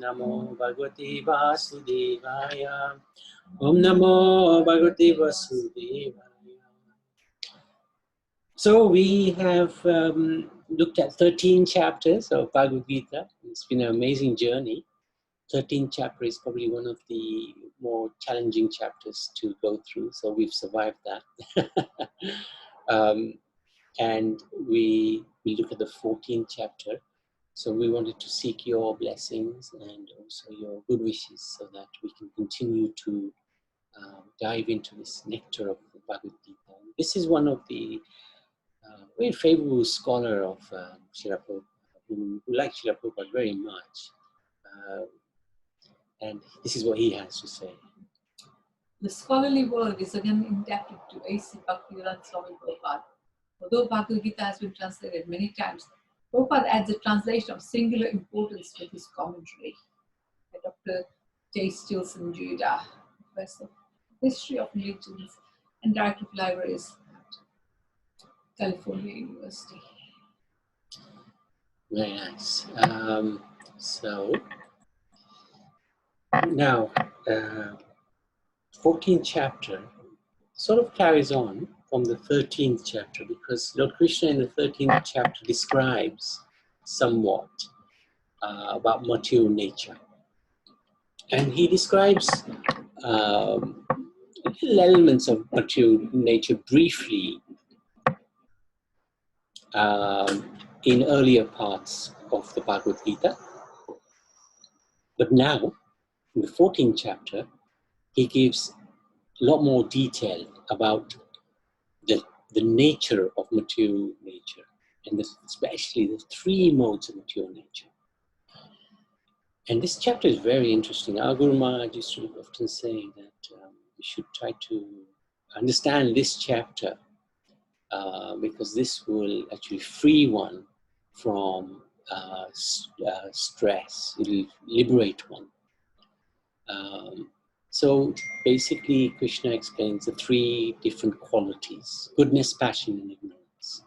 Namo Bhagavate Vasudevaya. Om Namo Bhagavate Vasudevaya. So we have looked at 13 chapters of Bhagavad Gita. It's been an amazing journey. 13th chapter is probably one of the more challenging chapters to go through, so we've survived that. And we look at the 14th chapter. So we wanted to seek your blessings and also your good wishes so that we can continue to dive into this nectar of the Bhagavad Gita. This is one of the very favorable scholar of Srila Prabhupada, who likes Srila Prabhupada very much. And this is what he has to say. The scholarly world is again indebted to A.C. Bhaktivedanta Swami Prabhupada. Although Bhagavad Gita has been translated many times, Prabhupada adds a translation of singular importance with his commentary. By Dr. J. Stilson Judah, Professor of History of Religions and Director of Libraries at California University. Very nice. So now, 14th chapter sort of carries on from the 13th chapter, because Lord Krishna in the 13th chapter describes somewhat about material nature. And he describes little elements of material nature briefly in earlier parts of the Bhagavad Gita. But now, in the 14th chapter, he gives a lot more detail about the nature of material nature, and especially the three modes of material nature. And this chapter is very interesting. Our Guru Maharaj used to often say that we should try to understand this chapter because this will actually free one from stress. It will liberate one. So basically, Krishna explains the three different qualities: goodness, passion, and ignorance.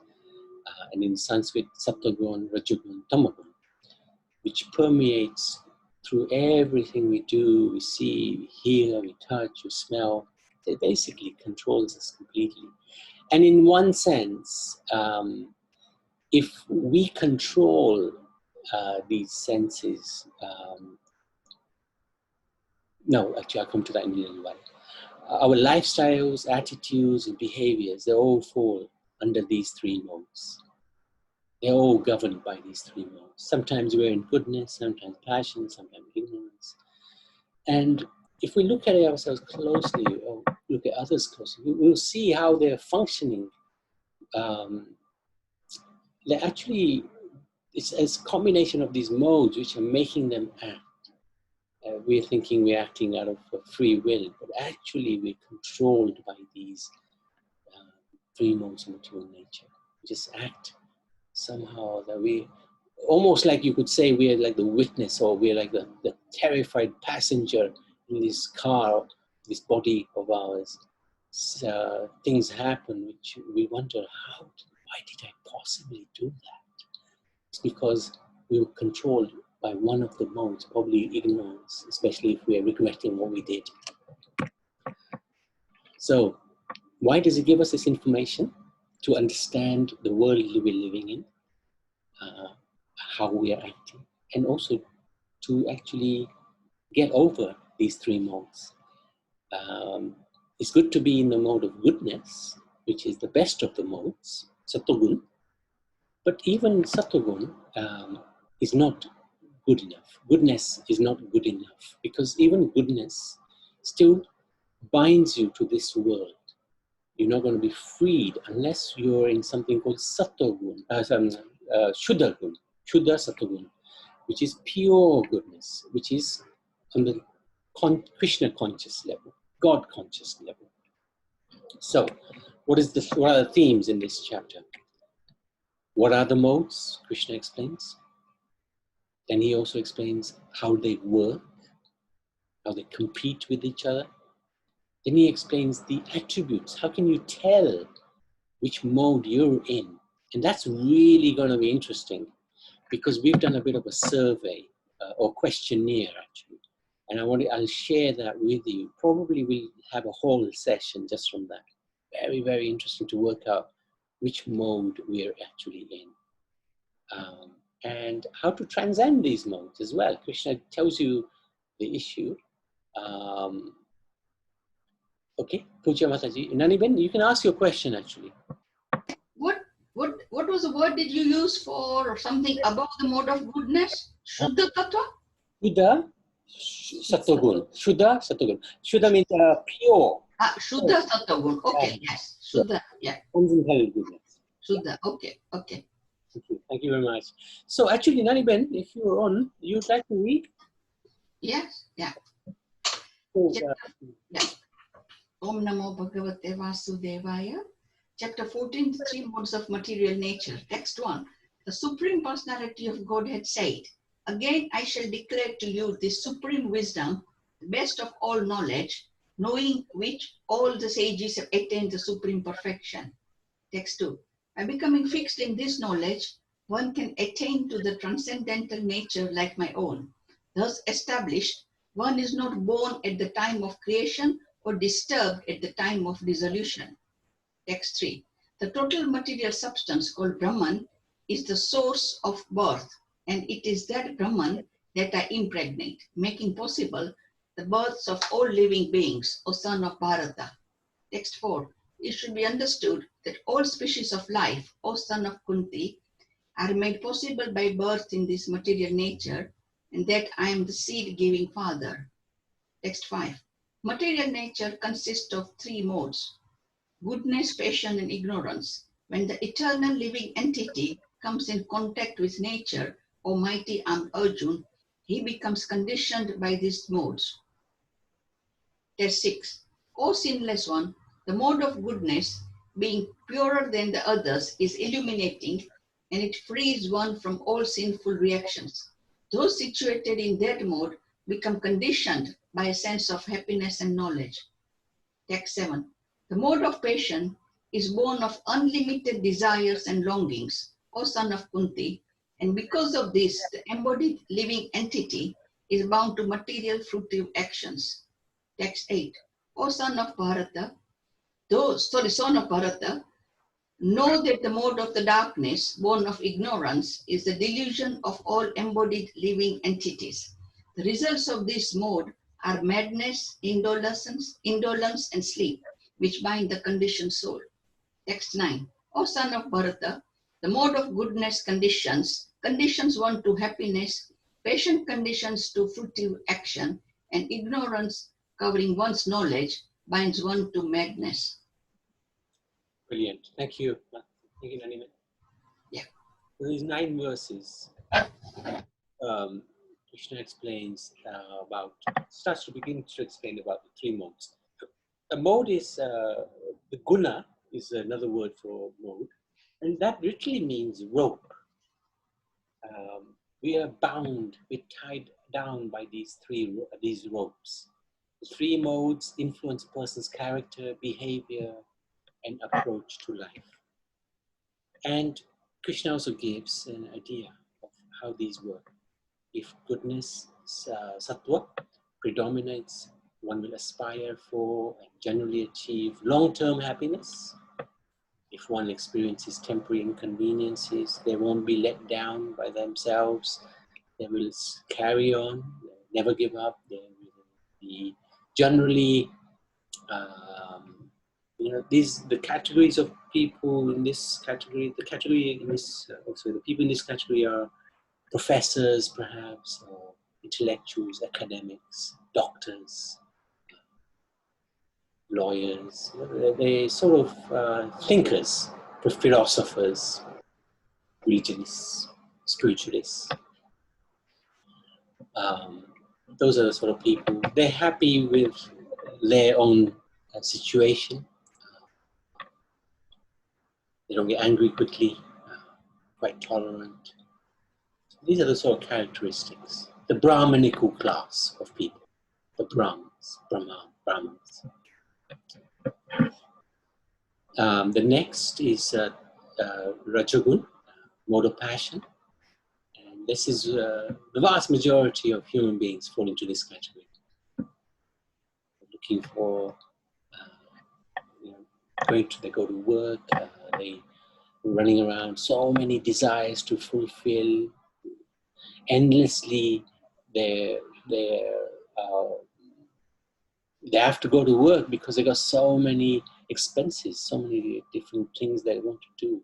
And in Sanskrit, Sattvagun, Rajagun, Tamagun, which permeates through everything we do, we see, we hear, we touch, we smell. It basically controls us completely. And in one sense, if we control these senses, no, actually, I'll come to that in a little while. Our lifestyles, attitudes, and behaviors, they all fall under these three modes. They're all governed by these three modes. Sometimes we're in goodness, sometimes passion, sometimes ignorance. And if we look at ourselves closely, or look at others closely, we'll see how they're functioning. They're actually, it's a combination of these modes which are making them act. We're thinking we're acting out of free will, but actually we're controlled by these three modes of material nature. We just act somehow that we, almost like you could say we're like the witness, or we're like the terrified passenger in this car, this body of ours. Things happen which we wonder, why did I possibly do that? It's because we were controlled by one of the modes, probably ignorance, especially if we are regretting what we did. So, why does it give us this information? To understand the world we're living in, how we are acting, and also to actually get over these three modes. It's good to be in the mode of goodness, which is the best of the modes, Sattvagun. But even Sattvagun is not good enough. Goodness is not good enough, because even goodness still binds you to this world. You're not going to be freed unless you're in something called Sattvagun, Shuddha Sattvagun, which is pure goodness, which is on the Krishna conscious level, God conscious level. So, what are the themes in this chapter? What are the modes? Krishna explains. Then he also explains how they work, how they compete with each other. Then he explains the attributes. How can you tell which mode you're in? And that's really going to be interesting, because we've done a bit of a survey or questionnaire actually. And I'll share that with you. Probably we'll have a whole session just from that. Very, very interesting to work out which mode we're actually in. And how to transcend these modes as well. Krishna tells you the issue. Okay, Puja Mataji. Naniben, you can ask your question actually. What was the word did you use for something above the mode of goodness? Shuddha Tattva? Shuddha Sattvagun. Shuddha Sattvagun. Shuddha means pure. Shuddha Sattvagun. Okay, yes. Shuddha, yeah. Concentrated goodness. Shuddha, okay, okay. Thank you very much. So actually, Naniben, if you're on, you'd like to read? Yes, yeah. So, Yeah. Om Namo Bhagavate Vasudevaya. Chapter 14, the three modes of material nature. Text 1. The Supreme Personality of Godhead said, again I shall declare to you this supreme wisdom, the best of all knowledge, knowing which all the sages have attained the supreme perfection. Text 2. By becoming fixed in this knowledge, one can attain to the transcendental nature like my own. Thus established, one is not born at the time of creation or disturbed at the time of dissolution. Text 3. The total material substance called Brahman is the source of birth, and it is that Brahman that I impregnate, making possible the births of all living beings, O son of Bharata. Text 4. It should be understood that all species of life, O son of Kunti, are made possible by birth in this material nature, and that I am the seed-giving father. Text 5. Material nature consists of three modes: goodness, passion, and ignorance. When the eternal living entity comes in contact with nature, O mighty Arjuna, he becomes conditioned by these modes. Text 6. O sinless one, the mode of goodness, being purer than the others, is illuminating, and it frees one from all sinful reactions. Those situated in that mode become conditioned by a sense of happiness and knowledge. Text 7. The mode of passion is born of unlimited desires and longings, O son of Kunti, and because of this, the embodied living entity is bound to material fruitive actions. Text 8. O son of Bharata, son of Bharata, know that the mode of the darkness, born of ignorance, is the delusion of all embodied living entities. The results of this mode are madness, indolence, and sleep, which bind the conditioned soul. Text 9. O son of Bharata, the mode of goodness conditions one to happiness, passion conditions to fruitive action, and ignorance, covering one's knowledge, binds one to madness. brilliant. Thank you. Thank you, Naniben. Yeah. These 9 verses, Krishna explains starts to begin to explain about the 3 modes. A mode is, the guna is another word for mode, and that literally means rope. We are bound, we're tied down by these ropes. The 3 modes influence a person's character, behavior, and approach to life. And Krishna also gives an idea of how these work. If goodness, sattva, predominates, one will aspire for and generally achieve long-term happiness. If one experiences temporary inconveniences, they won't be let down by themselves. They will carry on, never give up. They will be generally, the categories of people in this category, the people in this category are professors, perhaps, or intellectuals, academics, doctors, lawyers. They sort of thinkers, philosophers, religionists, spiritualists. Those are the sort of people. They're happy with their own situation. They don't get angry quickly, quite tolerant. These are the sort of characteristics. The Brahmanical class of people, the Brahmins. The next is Rajagun, mode of passion. And this is the vast majority of human beings fall into this category. Looking for, you know, they go to work, they running around, so many desires to fulfill, endlessly. They have to go to work because they got so many expenses, so many different things they want to do.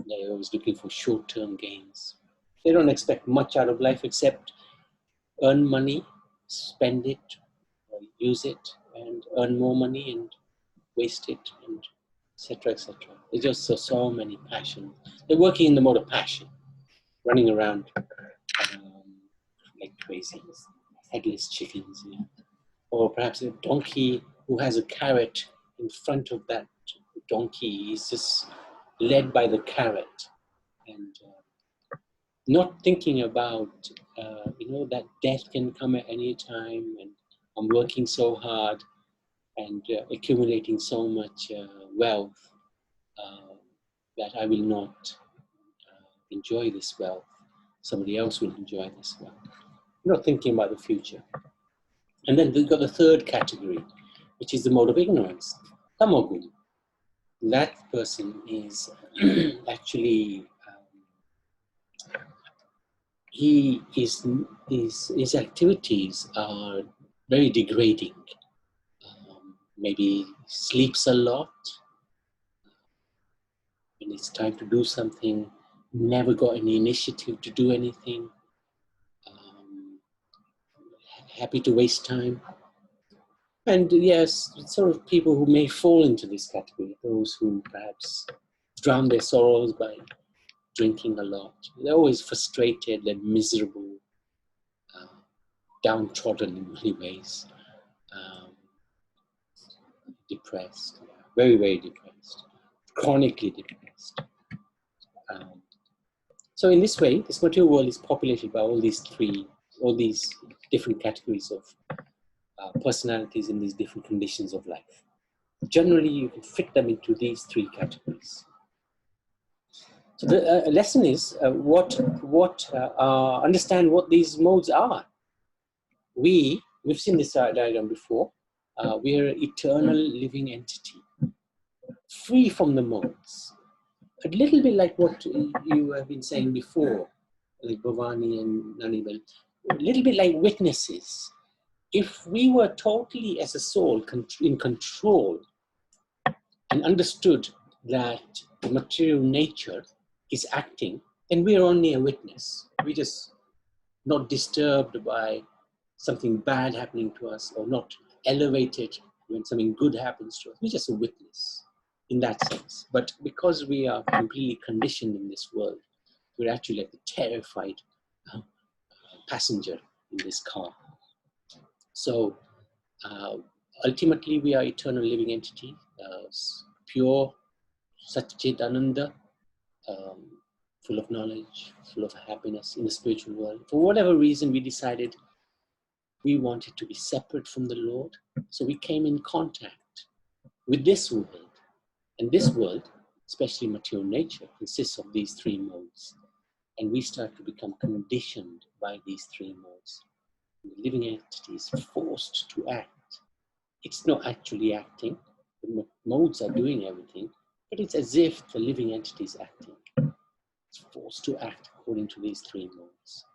They're always looking for short-term gains. They don't expect much out of life except earn money, spend it, or use it, and earn more money and waste it, and etc., etc. There's just so many passions. They're working in the mode of passion, running around like crazy, headless chickens. You know? Or perhaps a donkey who has a carrot in front of that donkey is just led by the carrot, and not thinking about that death can come at any time, and I'm working so hard and accumulating so much wealth that I will not enjoy this wealth. Somebody else will enjoy this wealth. Not thinking about the future. And then we've got the third category, which is the mode of ignorance, tamagun. That person is actually his activities are very degrading. Maybe sleeps a lot. When it's time to do something, never got any initiative to do anything. Happy to waste time. And yes, sort of people who may fall into this category, those who perhaps drown their sorrows by drinking a lot. They're always frustrated, they're miserable, downtrodden in many ways, depressed, very, very depressed, chronically depressed. So in this way, this material world is populated by all these different categories of personalities in these different conditions of life. Generally, you can fit them into these three categories. So the lesson is understand what these modes are. We've seen this diagram before. We are an eternal living entity, free from the modes. A little bit like what you have been saying before, like Bhavani and Nanibel, a little bit like witnesses. If we were totally as a soul in control and understood that the material nature is acting, then we are only a witness. We're just not disturbed by something bad happening to us, or not elevated when something good happens to us. We're just a witness in that sense. But because we are completely conditioned in this world, we're actually like a terrified passenger in this car. So ultimately, we are eternal living entity, pure Satchit Ananda, full of knowledge, full of happiness in the spiritual world. For whatever reason, we decided we wanted to be separate from the Lord. So we came in contact with this world. And this world, especially material nature, consists of these three modes. And we start to become conditioned by these three modes. And the living entity is forced to act. It's not actually acting. The modes are doing everything, but it's as if the living entity is acting. It's forced to act according to these three modes.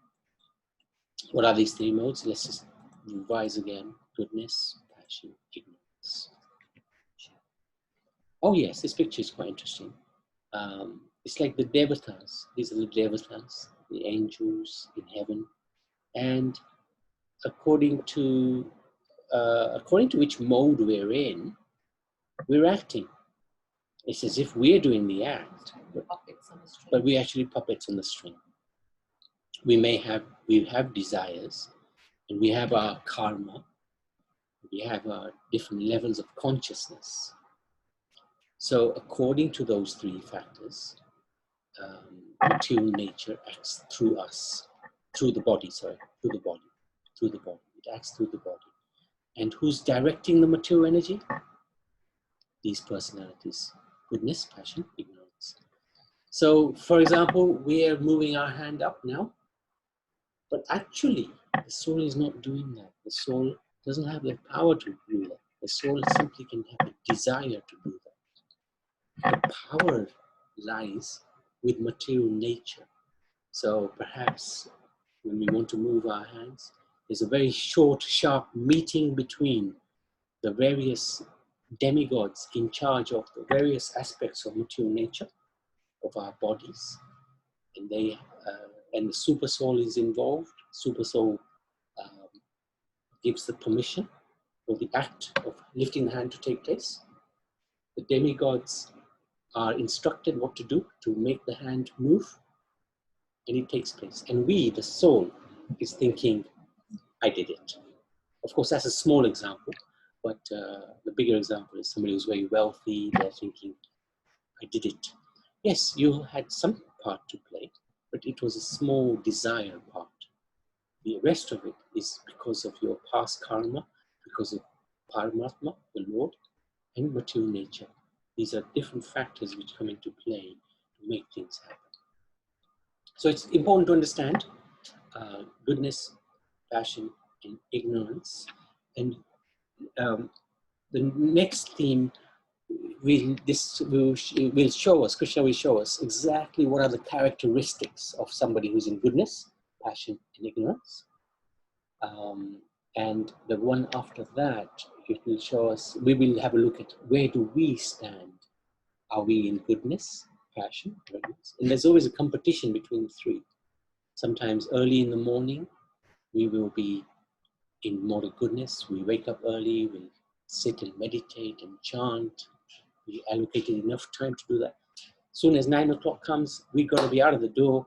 What are these three modes? Let's just revise again. Goodness, passion, ignorance. Oh yes, this picture is quite interesting. It's like the devatas. These are the devatas, the angels in heaven. And according to which mode we're in, we're acting. It's as if we're doing the act, but we're actually puppets on the string. We have desires, and we have our karma. We have our different levels of consciousness. So according to those three factors, material nature acts through us, through the body. It acts through the body. And who's directing the material energy? These personalities: goodness, passion, ignorance. So, for example, we are moving our hand up now, but actually, the soul is not doing that. The soul doesn't have the power to do that. The soul simply can have a desire to do that. The power lies with material nature. So perhaps when we want to move our hands, there's a very short, sharp meeting between the various demigods in charge of the various aspects of material nature of our bodies, and and the super soul is involved. Super soul gives the permission for the act of lifting the hand to take place. The demigods are instructed what to do to make the hand move, and it takes place. And we, the soul, is thinking, I did it. Of course, that's a small example, but the bigger example is somebody who's very wealthy. They're thinking, I did it. Yes, you had some part to play, but it was a small desire part. The rest of it is because of your past karma, because of Paramatma, the Lord, and material nature. These are different factors which come into play to make things happen. So it's important to understand goodness, passion, and ignorance. And the next theme will show us, Krishna will show us exactly what are the characteristics of somebody who's in goodness, passion, and ignorance. And the one after that, it will show us, we will have a look at where do we stand. Are we in goodness, passion, ignorance? And there's always a competition between the three. Sometimes early in the morning, we will be in mode of goodness. We wake up early, we'll sit and meditate and chant. We allocated enough time to do that. Soon as 9 o'clock comes, we've got to be out of the door,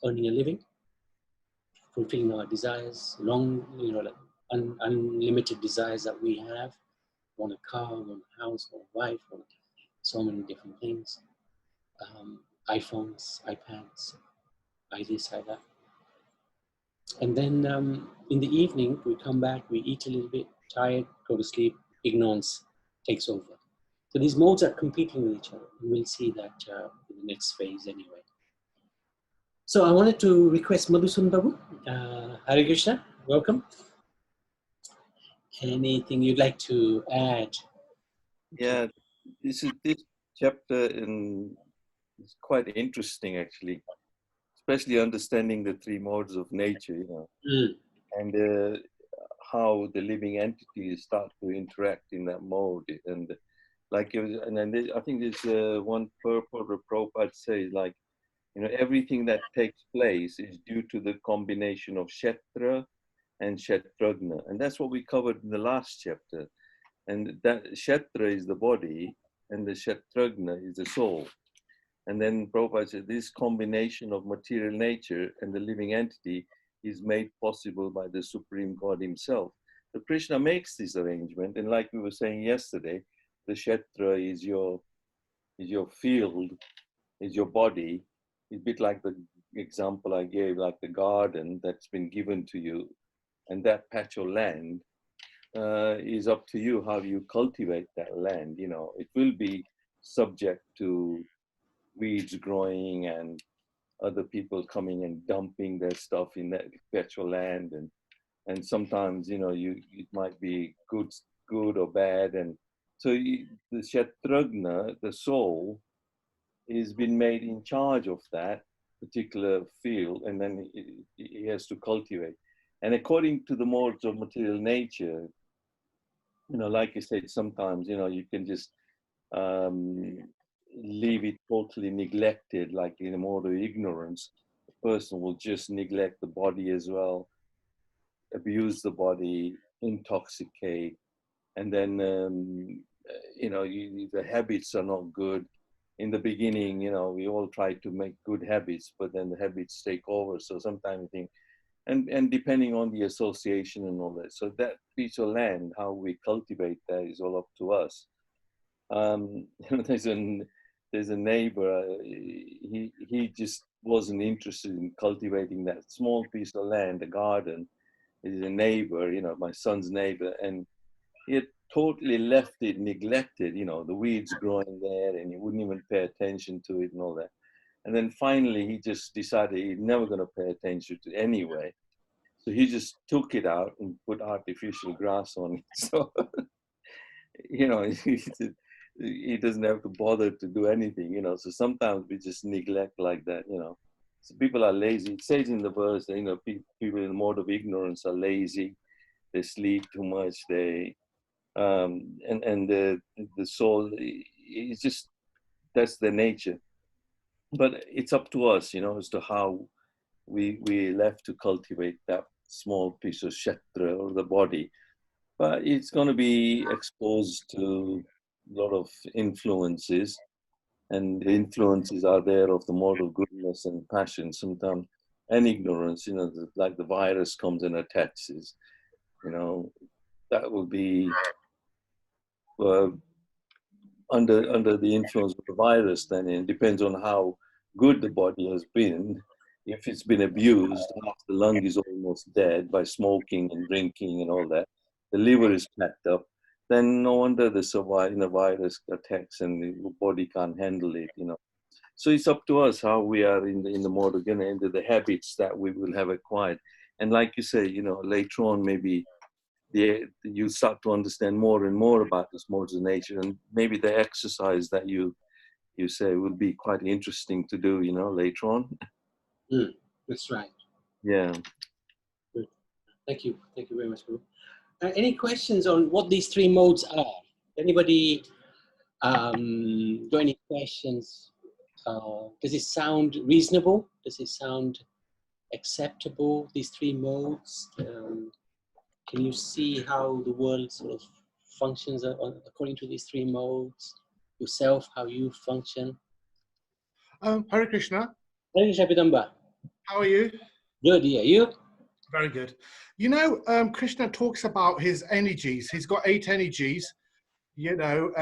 earning a living, fulfilling our desires, like unlimited desires that we have. Want a car, want a house, want a wife, want so many different things. iPhones, iPads, this, that. And then in the evening, we come back, we eat a little bit, tired, go to sleep, ignorance takes over. So these modes are competing with each other. We'll see that in the next phase anyway. So I wanted to request Madhusudan Babu. Hare Krishna, welcome. Anything you'd like to add? Yeah, this chapter is quite interesting actually, especially understanding the three modes of nature, and how the living entities start to interact in that mode. And like, and then I think there's one purport of Prabhupada says, like, everything that takes place is due to the combination of Kshetra and Kshetragna. And that's what we covered in the last chapter. And that Kshetra is the body, and the Kshetragna is the soul. And then Prabhupada said this combination of material nature and the living entity is made possible by the Supreme God himself. So Krishna makes this arrangement, and like we were saying yesterday, the Kshetra is your field, is your body. It's a bit like the example I gave, like the garden that's been given to you, and that patch of land is up to you how you cultivate that land. It will be subject to weeds growing and other people coming and dumping their stuff in that patch of land, and sometimes it might be good or bad, and so the Kshetragna, the soul, is been made in charge of that particular field, and then he has to cultivate. And according to the modes of material nature, like I said, sometimes you can just leave it totally neglected, like in a mode of ignorance. The person will just neglect the body as well, abuse the body, intoxicate, and then the habits are not good. In the beginning, we all try to make good habits, but then the habits take over. So sometimes I think, and depending on the association and all that. So that piece of land, how we cultivate that is all up to us. There's a neighbor, he just wasn't interested in cultivating that small piece of land, a garden. He's a neighbor, my son's neighbor, and he had totally left it neglected, the weeds growing there, and he wouldn't even pay attention to it and all that. And then finally, he just decided he's never going to pay attention to it anyway. So he just took it out and put artificial grass on it. So, you know, he doesn't have to bother to do anything, you know. So sometimes we just neglect like that, you know. So people are lazy. It says in the verse that, you know, people in the mode of ignorance are lazy. They sleep too much. They, and the soul, it's just, that's their nature. But it's up to us, you know, as to how we left to cultivate that small piece of kshetra or the body. But it's going to be exposed to a lot of influences, and the influences are there of the mode of goodness and passion sometimes, and ignorance, you know, like the virus comes and attacks us, you know, that will be under the influence of the virus. Then it depends on how good the body has been. If it's been abused, half the lung is almost dead by smoking and drinking and all that, the liver is packed up, then no wonder the virus attacks and the body can't handle it, you know. So it's up to us how we are in the mode of into the habits that we will have acquired. And like you say, you know, later on maybe you start to understand more and more about this modes of nature, and maybe the exercise that you say will be quite interesting to do, you know, later on. That's right. Yeah. Good. Thank you very much, Guru. Any questions on what these three modes are? Anybody got any questions? Does it sound reasonable? Does it sound acceptable, these three modes? Can you see how the world sort of functions according to these three modes? Yourself, how you function? Hare Krishna. Hare Krishna, Pidamba. How are you? Good, yeah. You? Very good. You know, Krishna talks about his energies. He's got 8 energies, you know,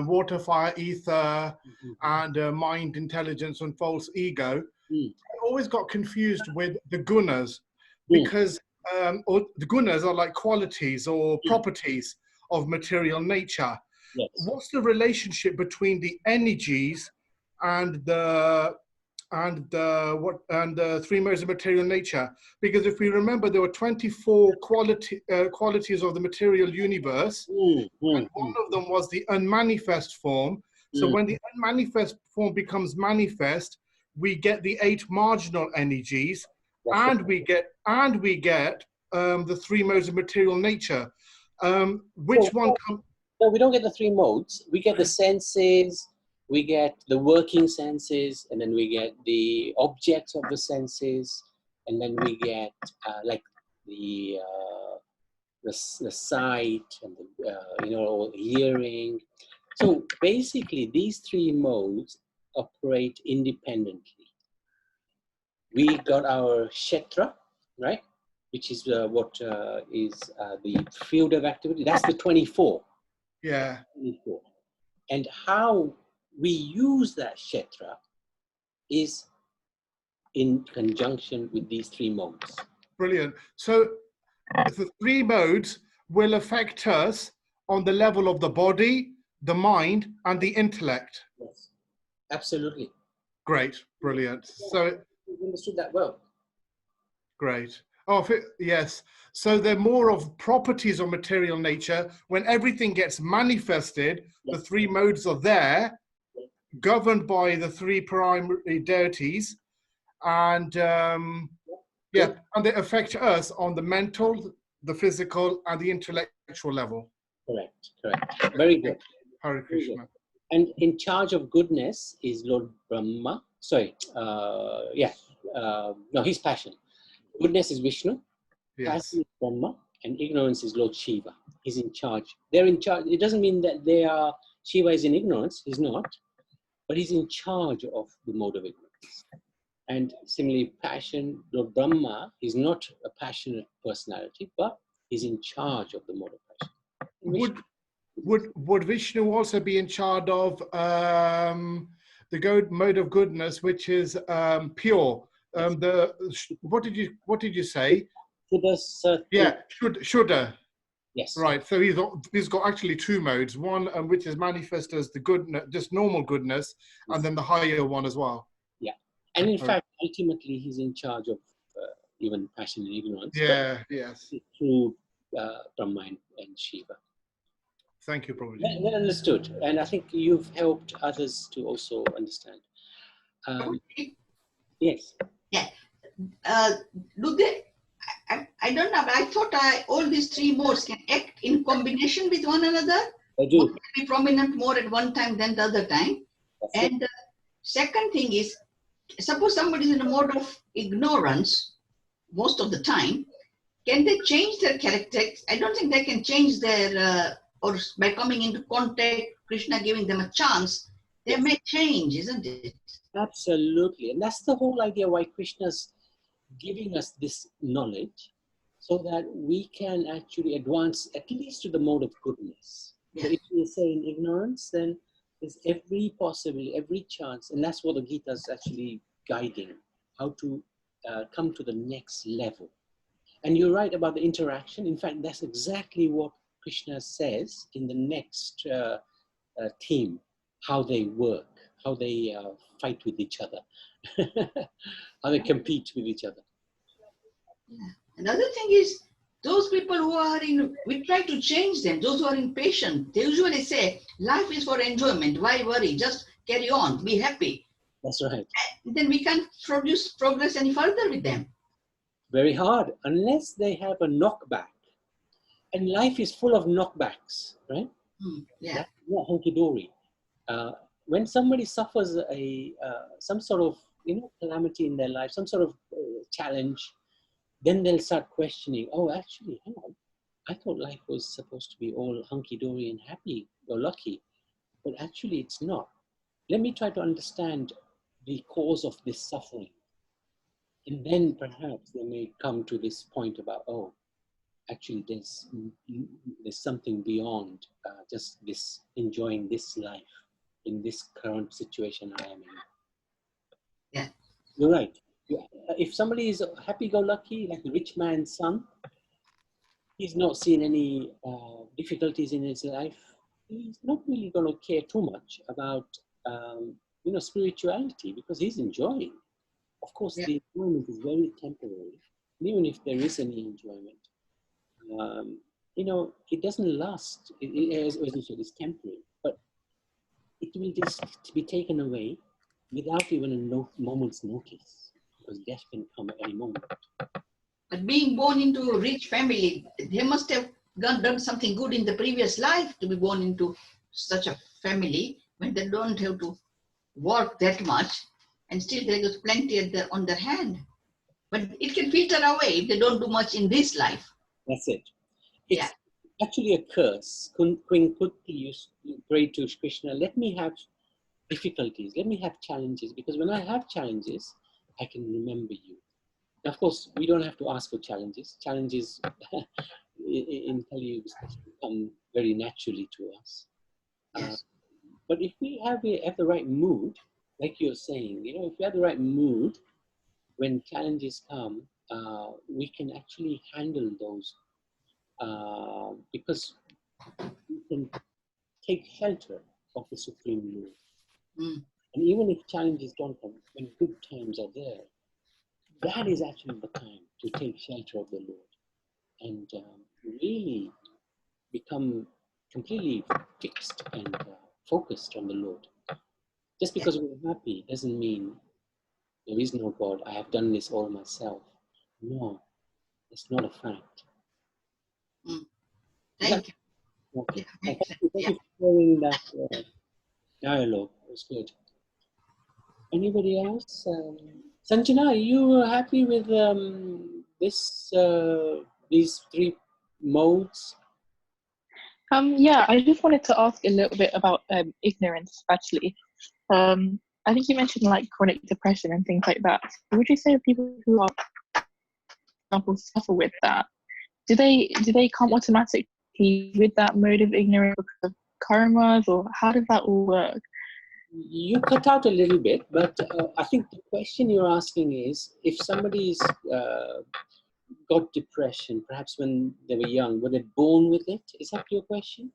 water, fire, ether, and mind, intelligence, and false ego. I always got confused with the gunas, because or the gunas are like qualities or properties of material nature. Yes. What's the relationship between the energies and the three modes of material nature? Because if we remember, there were 24 qualities of the material universe, and one of them was the unmanifest form. So when the unmanifest form becomes manifest, we get the 8 marginal energies, and we get the 3 modes of material nature. Which one comes? No, we don't get the 3 modes. We get the senses, we get the working senses, and then we get the objects of the senses, and then we get like the sight and the you know, hearing. So basically, these 3 modes operate independently. We got our kshetra, right? Which is what is the field of activity. That's the 24. Yeah. 24. And how we use that kshetra is in conjunction with these 3 modes. Brilliant. So the 3 modes will affect us on the level of the body, the mind, and the intellect. Yes, absolutely. Great, brilliant. So you understood that well. Great. Oh, yes. So they're more of properties of material nature. When everything gets manifested, the 3 modes are there, governed by the 3 primary deities, and yeah, and they affect us on the mental, the physical, and the intellectual level. Correct. Very good. Hare Krishna. And in charge of goodness is Lord Brahma. Sorry, no, he's passion. Goodness is Vishnu. Yes. Passion is Brahma, and ignorance is Lord Shiva. He's in charge. They're in charge. It doesn't mean that Shiva is in ignorance. He's not, but he's in charge of the mode of ignorance. And similarly, passion, Lord Brahma is not a passionate personality, but he's in charge of the mode of passion. Would Vishnu also be in charge of the mode of goodness, which is pure? What did you say? Shuddha. Yeah, Shuddha. Yes. Right. So he's got actually two modes. One which is manifest as the goodness, just normal goodness, and then the higher one as well. Yeah. And in fact, ultimately, he's in charge of even passion and ignorance. Yeah. Yes. Through Brahma and Shiva. Thank you, Prabhuji. Well understood. And I think you've helped others to also understand. Yes. Yeah. Do they? I don't know. But I thought all these three modes can act in combination with one another. They do. One can be prominent more at one time than the other time. That's And second thing is, suppose somebody is in a mode of ignorance most of the time, can they change their character? I don't think they can change their, or by coming into contact, Krishna giving them a chance, they may change, isn't it? Absolutely. And that's the whole idea why Krishna's giving us this knowledge so that we can actually advance at least to the mode of goodness. Yeah. So if we say in ignorance, then there's every possibility, every chance, and that's what the Gita is actually guiding, how to come to the next level. And you're right about the interaction. In fact, that's exactly what Krishna says in the next theme, how they work, how they fight with each other, how they compete with each other. Yeah. Another thing is, those people who are we try to change them, those who are impatient, they usually say, life is for enjoyment, why worry, just carry on, be happy. That's right. And then we can't produce progress any further with them. Very hard, unless they have a knockback. And life is full of knockbacks, right? Yeah. That's not hunky-dory. When somebody suffers some sort of calamity in their life, some sort of challenge, then they'll start questioning, oh, actually, hang on, I thought life was supposed to be all hunky-dory and happy or lucky, but actually it's not. Let me try to understand the cause of this suffering. And then perhaps they may come to this point about, oh, actually there's something beyond just this enjoying this life in this current situation I am in. Yeah. You're right. If somebody is happy-go-lucky, like the rich man's son, he's not seen any difficulties in his life. He's not really going to care too much about spirituality because he's enjoying. Of course, the enjoyment is very temporary. Even if there is any enjoyment, it doesn't last. As you said, it's temporary. But it will just be taken away without even a moment's notice, because death can come at any moment. But being born into a rich family, they must have done something good in the previous life to be born into such a family when they don't have to work that much, and still there is plenty on their hand. But it can filter away if they don't do much in this life. That's it. It's actually a curse. Queen Kuti used to pray to Krishna, let me have difficulties, let me have challenges, because when I have challenges, I can remember you. Now, of course, we don't have to ask for challenges. Challenges in Kali Yuga come very naturally to us. Yes. But if we have the right mood, like you're saying, if we have the right mood, when challenges come, we can actually handle those because we can take shelter of the Supreme Lord. And even if challenges don't come, when good times are there, that is actually the time to take shelter of the Lord and really become completely fixed and focused on the Lord. Just because we're happy doesn't mean there is no God, I have done this all myself. No, it's not a fact. Thank you. Okay. Yeah, Thank you for sharing that dialogue. It was good. Anybody else? Sanjana, are you happy with these three modes? Yeah, I just wanted to ask a little bit about ignorance, actually. I think you mentioned like chronic depression and things like that. So would you say that people who are, for example, suffer with that, do they come automatically with that mode of ignorance because of karmas, or how does that all work? You cut out a little bit, but I think the question you're asking is if somebody is got depression, perhaps when they were young, were they born with it? Is that your question?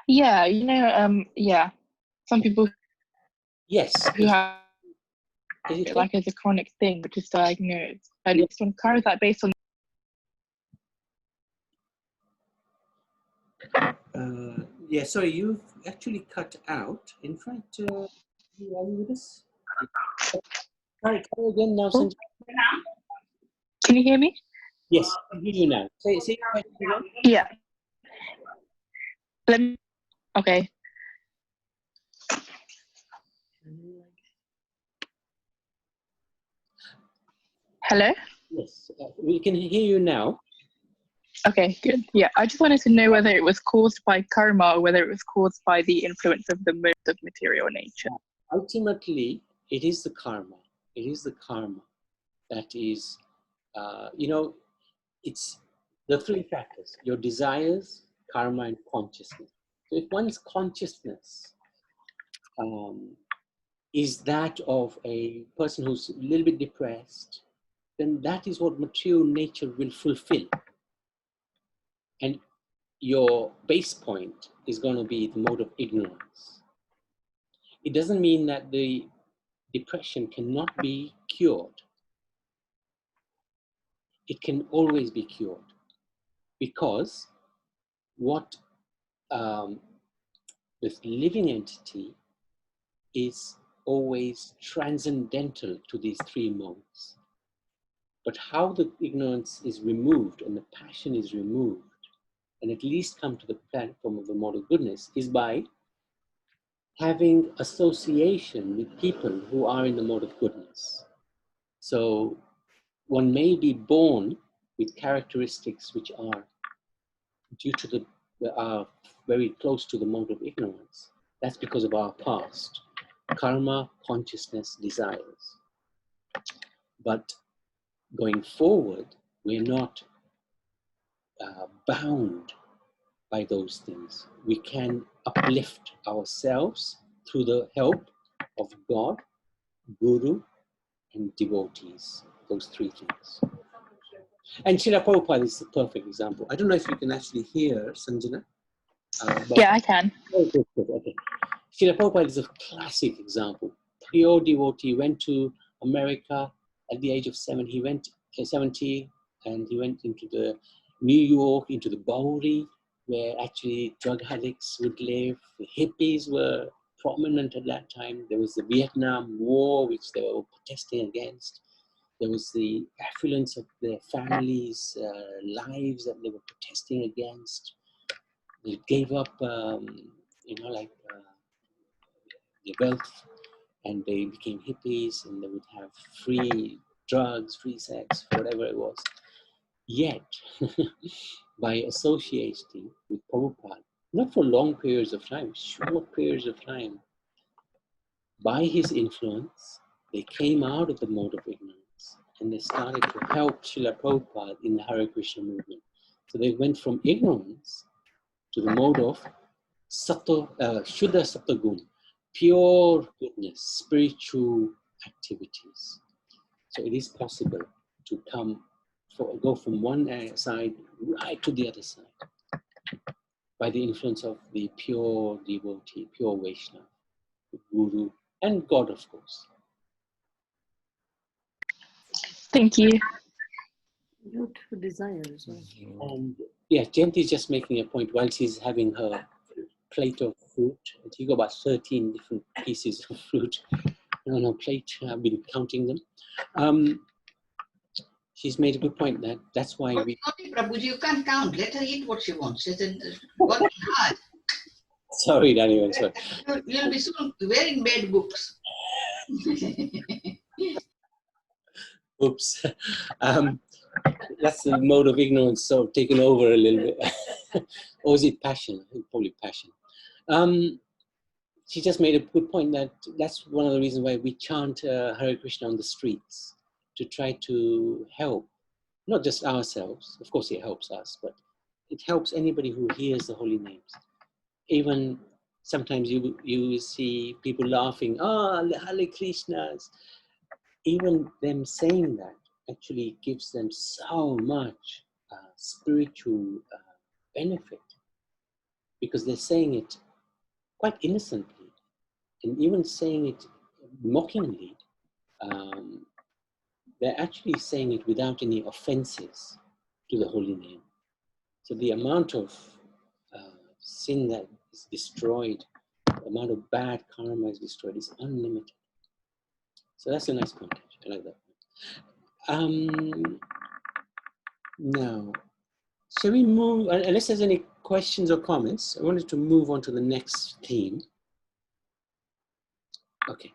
Yeah, you know, yeah, some people Yes. who have Is it it like as a chronic thing, which is diagnosed. And it's on current that based on. Yeah, sorry, you've actually cut out. In fact, you are you with us? Sorry, come again now, Sanjay. Can you hear me? Yes, I can hear you now. Say your question again. Yeah. Let me. Okay. Hello? Yes, we can hear you now. Okay, good. Yeah, I just wanted to know whether it was caused by karma or whether it was caused by the influence of the modes of material nature. Ultimately, it is the karma. It is the karma that is, you know, it's the three factors: your desires, karma, and consciousness. So if one's consciousness is that of a person who's a little bit depressed, then that is what material nature will fulfill. And your base point is going to be the mode of ignorance. It doesn't mean that the depression cannot be cured. It can always be cured, because what this living entity is always transcendental to these three modes. But how the ignorance is removed and the passion is removed, and at least come to the platform of the mode of goodness, is by having association with people who are in the mode of goodness. So one may be born with characteristics which are due to are very close to the mode of ignorance. That's because of our past, karma, consciousness, desires. But going forward, we're not bound by those things. We can uplift ourselves through the help of God, Guru, and devotees. Those three things. And Srila Prabhupada is the perfect example. I don't know if you can actually hear Sanjana. Yeah, I can. Oh, good, good, okay. Srila Prabhupada is a classic example. Pure devotee, went to America at the age of 70 and he went into the New York, into the Bowery, where actually drug addicts would live. The hippies were prominent at that time. There was the Vietnam War, which they were protesting against. There was the affluence of their families' lives that they were protesting against. They gave up, their wealth, and they became hippies, and they would have free drugs, free sex, whatever it was. Yet, by associating with Prabhupada, not for long periods of time, short periods of time, by his influence, they came out of the mode of ignorance, and they started to help Srila Prabhupada in the Hare Krishna movement. So they went from ignorance to the mode of Shuddha Sattva, pure goodness, spiritual activities. So it is possible to go from one side right to the other side by the influence of the pure devotee, pure Vaishnava, the Guru, and God, of course. Thank you. Beautiful desires. And yeah, Jayanti is just making a point while she's having her plate of fruit. She got about 13 different pieces of fruit on her plate. I've been counting them. She's made a good point that's why we... Sorry, Prabhuji, you can't count. Let her eat what she wants. She said, working hard. Sorry, Daniel, sorry. You'll be soon wearing bed books. Oops. That's the mode of ignorance, so taken over a little bit. Or is it passion? Probably passion. She just made a good point that's one of the reasons why we chant Hare Krishna on the streets, to try to help, not just ourselves, of course it helps us, but it helps anybody who hears the holy names. Even sometimes you see people laughing, Hare Krishnas. Even them saying that actually gives them so much spiritual benefit, because they're saying it quite innocently and even saying it mockingly. They're actually saying it without any offenses to the holy name. So the amount of sin that is destroyed, the amount of bad karma is destroyed, is unlimited. So that's a nice context. I like that. Now, shall we move, unless there's any questions or comments, I wanted to move on to the next theme. Okay.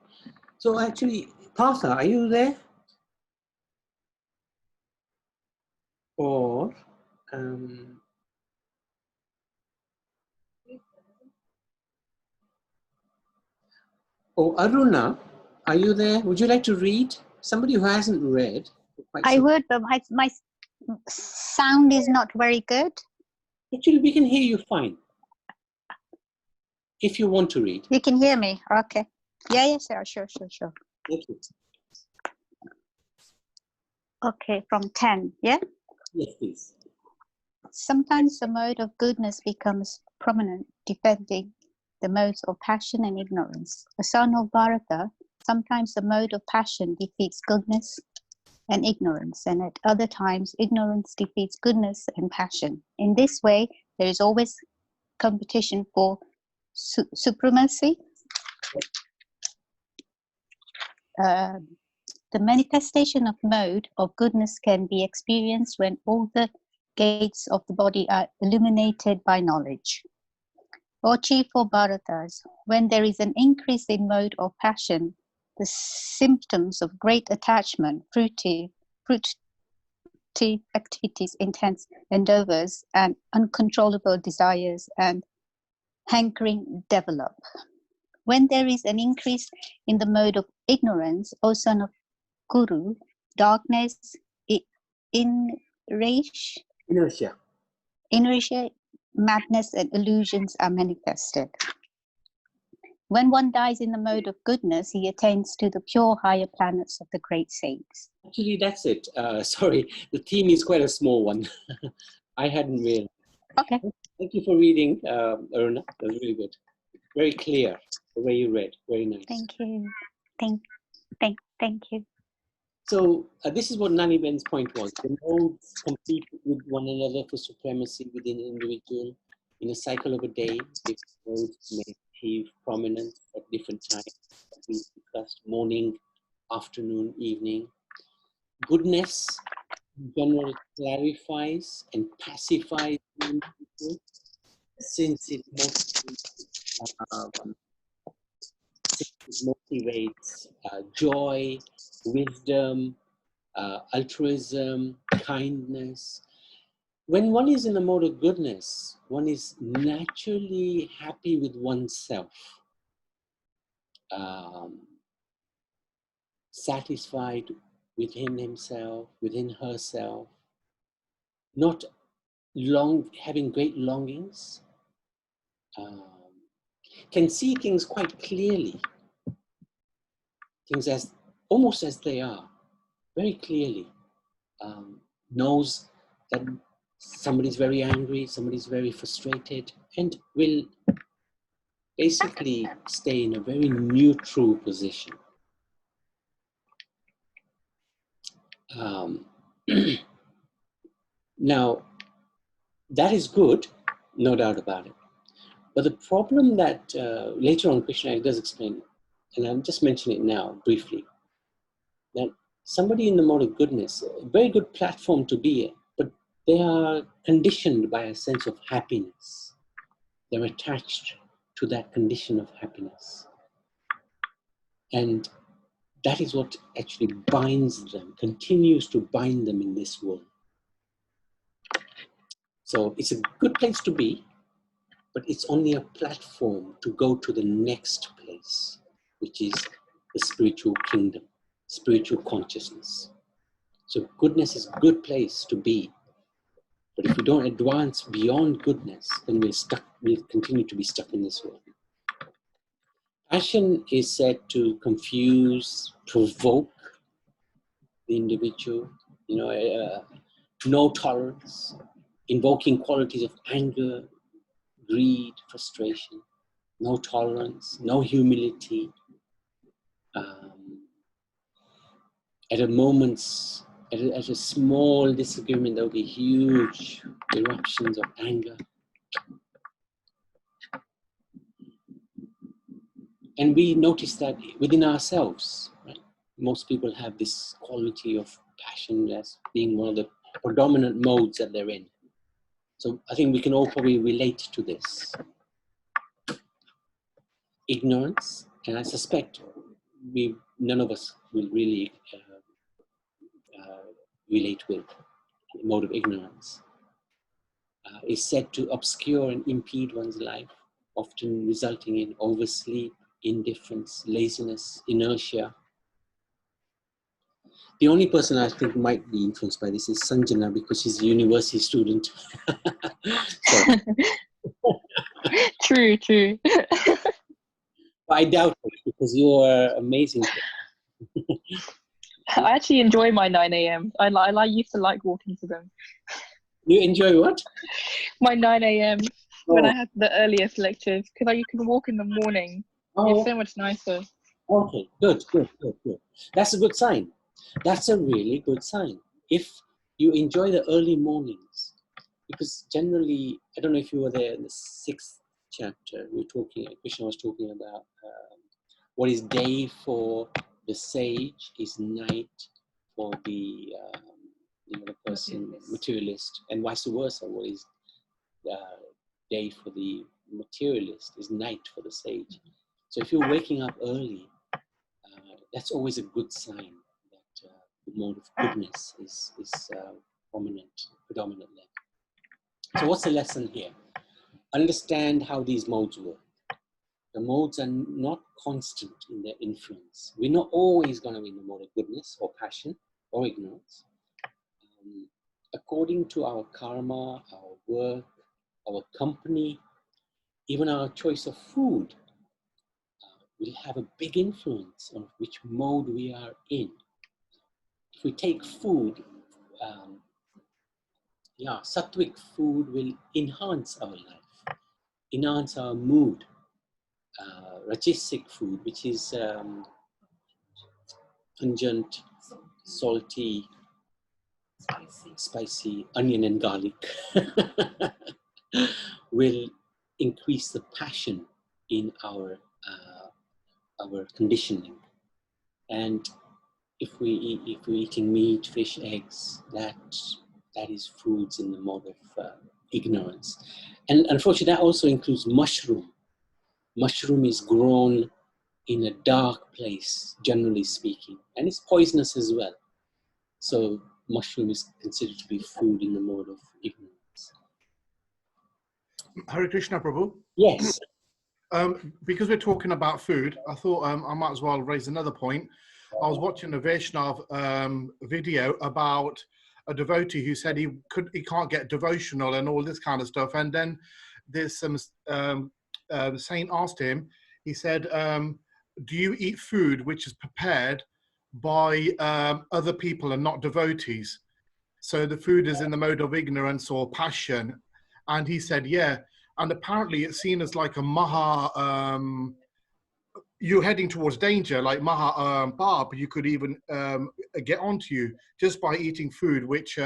So actually, Partha, are you there? Or, Aruna, are you there? Would you like to read? Somebody who hasn't read. I would, but my sound is not very good. Actually, we can hear you fine. If you want to read. You can hear me? Okay. Yeah, sure. Thank you. Okay, from 10, yeah? Yes, please. Sometimes the mode of goodness becomes prominent, defending the modes of passion and ignorance. A son of Bharata, sometimes the mode of passion defeats goodness and ignorance, and at other times, ignorance defeats goodness and passion. In this way, there is always competition for supremacy. The manifestation of mode of goodness can be experienced when all the gates of the body are illuminated by knowledge. O chief of Bharatas, when there is an increase in mode of passion, the symptoms of great attachment, fruitive activities, intense endeavors, and uncontrollable desires and hankering develop. When there is an increase in the mode of ignorance, O son of Guru, darkness, inertia, madness, and illusions are manifested. When one dies in the mode of goodness, he attains to the pure higher planets of the great saints. Actually, that's it. Sorry, the theme is quite a small one. I hadn't realized. Okay. Thank you for reading, Aruna. That was really good. Very clear, the way you read. Very nice. Thank you. Thank you. So this is what Nani Ben's point was. The modes compete with one another for supremacy within an individual. In a cycle of a day, these modes may achieve prominence at different times. We discussed morning, afternoon, evening. Goodness in general clarifies and pacifies the individual, since it motivates joy, wisdom, altruism, kindness. When one is in the mode of goodness, one is naturally happy with oneself, satisfied within himself, within herself, not having great longings, can see things quite clearly, things as almost as they are, very clearly, knows that somebody's very angry, somebody's very frustrated, and will basically stay in a very neutral position. Now, that is good, no doubt about it. But the problem that later on Krishna does explain, and I'm just mentioning it now briefly, that somebody in the mode of goodness, a very good platform to be in, but they are conditioned by a sense of happiness. They're attached to that condition of happiness. And that is what actually binds them, continues to bind them in this world. So it's a good place to be, but it's only a platform to go to the next place, which is the spiritual kingdom, spiritual consciousness. So goodness is a good place to be. But if we don't advance beyond goodness, then we'll continue to be stuck in this world. Passion is said to confuse, provoke the individual, no tolerance, invoking qualities of anger, greed, frustration, no tolerance, no humility. At a small disagreement, there will be huge eruptions of anger. And we notice that within ourselves, right? Most people have this quality of passion as being one of the predominant modes that they're in. So I think we can all probably relate to this. Ignorance, and I suspect none of us will really relate with the mode of ignorance, is said to obscure and impede one's life, often resulting in oversleep, indifference, laziness, inertia. The only person I think might be influenced by this is Sanjana, because she's a university student. True. But I doubt it, because you are amazing. I actually enjoy my 9 a.m. I used to like walking to them. You enjoy what? My 9 a.m. when I had the earliest lectures, because you can walk in the morning. It's so much nicer. Okay, good. That's a good sign. That's a really good sign. If you enjoy the early mornings, because generally, I don't know if you were there in the 6th chapter, Krishna was talking about what is day for the sage is night for the person, materialist, and vice versa. What is day for the materialist is night for the sage. So if you're waking up early, that's always a good sign that the mode of goodness is predominant there. So what's the lesson here? Understand how these modes work. The modes are not constant in their influence. We're not always going to be in the mode of goodness or passion or ignorance. According to our karma, our work, our company, even our choice of food, will have a big influence on which mode we are in. If we take food, sattvic food will enhance our life, enhance our mood. Rajasic food, which is pungent, salty, spicy, onion and garlic, will increase the passion in our conditioning. And if we're eating meat, fish, eggs, that is foods in the mode of ignorance. And unfortunately, that also includes mushroom. Mushroom is grown in a dark place, generally speaking, and it's poisonous as well. So mushroom is considered to be food in the mode of ignorance. Hare Krishna, Prabhu. Yes. Because we're talking about food, I thought I might as well raise another point. I was watching a Vaishnav video about a devotee who said he can't get devotional and all this kind of stuff. And then there's some the saint asked him. He said, "Do you eat food which is prepared by other people and not devotees? So the food is in the mode of ignorance or passion?" And he said, "Yeah." And apparently it's seen as like a maha, you're heading towards danger, like maha barb, you could even get onto you just by eating food which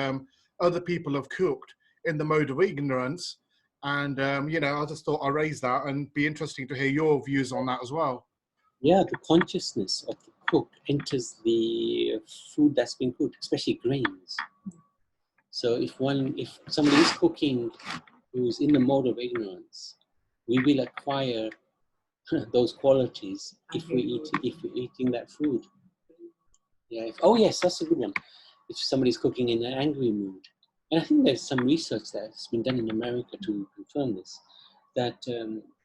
other people have cooked in the mode of ignorance. And, I just thought I'd raise that and be interesting to hear your views on that as well. Yeah, the consciousness of the cook enters the food that's been cooked, especially grains. So if somebody is cooking who's in the mode of ignorance, we will acquire those qualities if we're eating that food. Yeah. Yes, that's a good one. If somebody's cooking in an angry mood, and I think there's some research that's been done in America to confirm this, that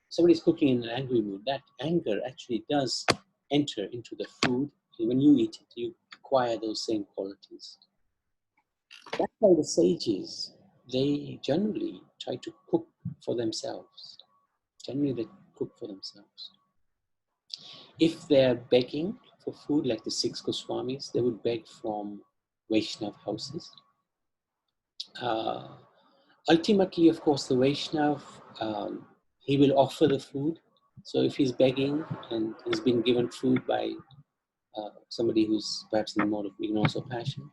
somebody's cooking in an angry mood, that anger actually does enter into the food. And when you eat it, you acquire those same qualities. That's why the sages, they generally try to cook for themselves. Generally, they cook for themselves. If they're begging for food, like the 6 Goswamis, they would beg from Vaishnav houses. Ultimately, of course, the Vaishnav, he will offer the food. So if he's begging and he's been given food by somebody who's perhaps in the mode of ignorance or passion,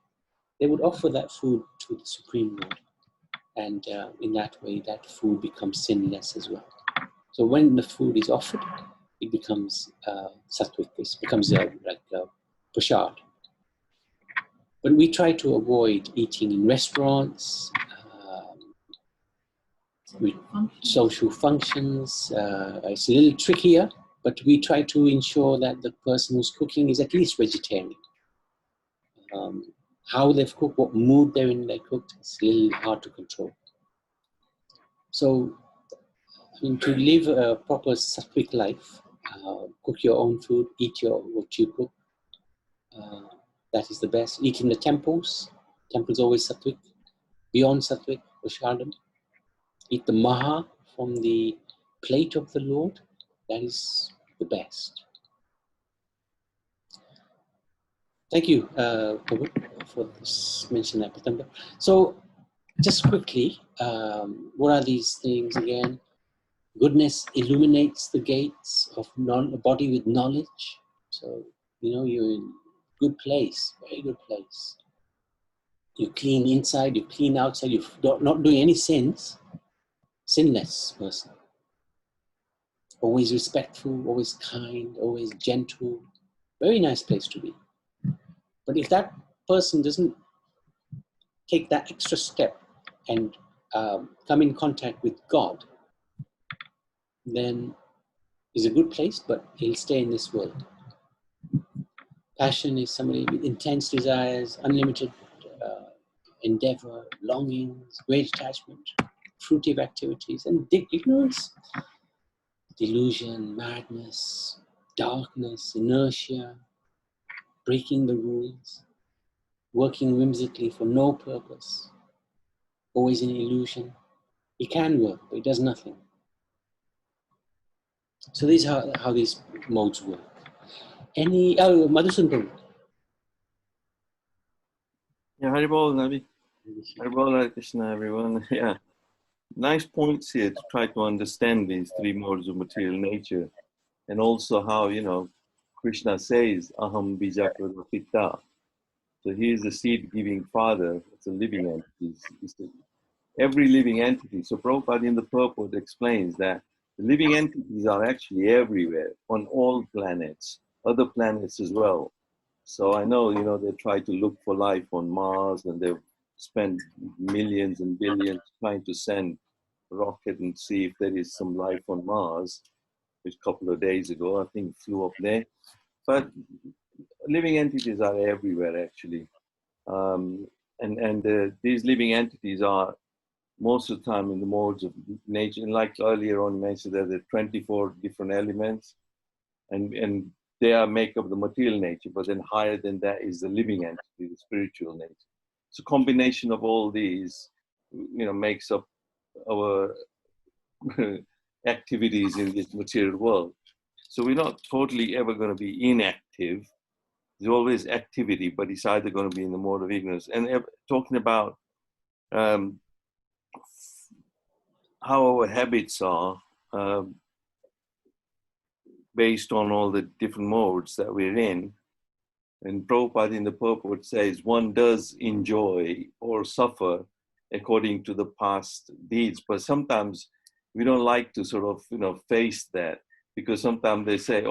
they would offer that food to the Supreme Lord. And in that way, that food becomes sinless as well. So when the food is offered, it becomes sattvic, it becomes like prasad. But we try to avoid eating in restaurants, with social functions. It's a little trickier, but we try to ensure that the person who's cooking is at least vegetarian. How they've cooked, what mood they're in, they cooked, it's a little hard to control. So, I mean, to live a proper sattvic life, cook your own food, eat what you cook. That is the best. Eat in the temples. Temples always sattvic. Beyond sattvic, prashadam. Eat the maha from the plate of the Lord. That is the best. Thank you, Prabhu, for this mention at Patamba. So, just quickly, what are these things again? Goodness illuminates the gates of a body with knowledge. So, you're in a good place, very good place. You're clean inside, you're clean outside, you're not doing any sins. Sinless person. Always respectful, always kind, always gentle. Very nice place to be. But if that person doesn't take that extra step and come in contact with God, then it's a good place, but he'll stay in this world. Passion is somebody with intense desires, unlimited endeavor, longings, great attachment, fruitive activities, and ignorance, delusion, madness, darkness, inertia, breaking the rules, working whimsically for no purpose, always in illusion. It can work, but it does nothing. So these are how these modes work. Madhusudan? Yeah, Haribol, Nabi. Haribol, Hare Krishna, everyone. Yeah. Nice points here to try to understand these three modes of material nature. And also how, Krishna says, Aham bija pita. So he is the seed-giving father. It's a living entity. Every living entity. So Prabhupada in the purport explains that the living entities are actually everywhere, on all planets, other planets as well. So I know, they try to look for life on Mars, and they've spent millions and billions trying to send a rocket and see if there is some life on Mars, which a couple of days ago, I think, flew up there. But living entities are everywhere, actually. These living entities are most of the time in the modes of nature. And like earlier on mentioned, there are 24 different elements, and they are make up the material nature, but then higher than that is the living entity, the spiritual nature. So combination of all these, makes up our activities in this material world. So we're not totally ever going to be inactive. There's always activity, but it's either going to be in the mode of ignorance. And talking about how our habits are based on all the different modes that we're in. And Prabhupada in the purport says one does enjoy or suffer according to the past deeds, but sometimes we don't like to sort of, face that, because sometimes they say,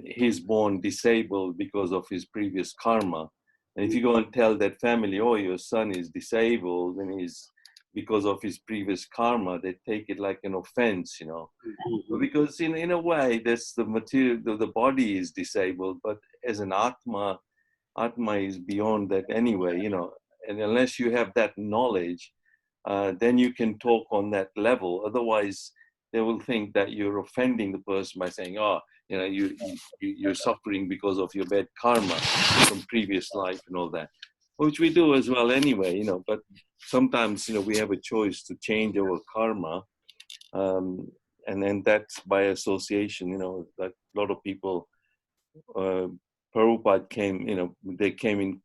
he's born disabled because of his previous karma. And if you go and tell that family, your son is disabled and he's because of his previous karma, they take it like an offense, because in a way, that's the material, the body is disabled, but as an Atma is beyond that anyway, and unless you have that knowledge, then you can talk on that level. Otherwise, they will think that you're offending the person by saying, you're suffering because of your bad karma from previous life and all that, which we do as well anyway, but sometimes, we have a choice to change our karma. And then that's by association, that a lot of people, Prabhupada came, they came in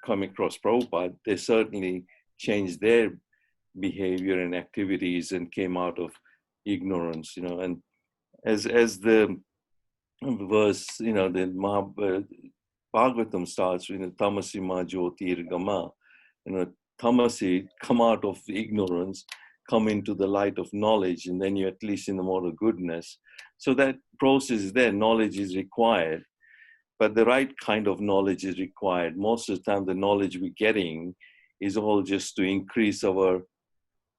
come across Prabhupada, they certainly changed their behavior and activities and came out of ignorance, you know. And as the verse, you know, the Bhagavatam starts, you know, tamasi ma jyotir gama, you know, tamasi, come out of ignorance, come into the light of knowledge, and then you're at least in the mode of goodness. So that process is there, knowledge is required, but the right kind of knowledge is required. Most of the time, the knowledge we're getting is all just to increase our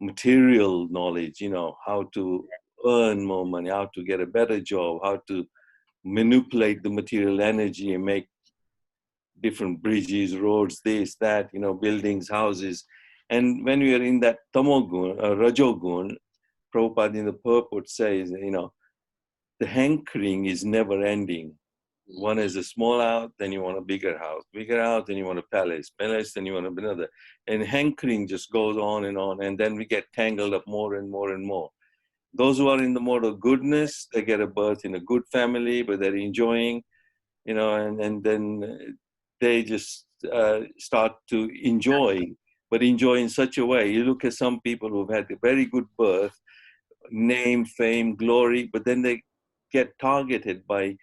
material knowledge, you know, how to earn more money, how to get a better job, how to manipulate the material energy and make different bridges, roads, this, that, you know, buildings, houses. And when we are in that tamogun, rajogun, Prabhupada in the purport says, you know, the hankering is never ending. One is a small house, then you want a bigger house, then you want a palace, then you want another. And hankering just goes on, and then we get tangled up more and more and more. Those who are in the mode of goodness, they get a birth in a good family, but they're enjoying, you know, and then they just start to enjoy, but enjoy in such a way. You look at some people who've had a very good birth, name, fame, glory, but then they get targeted by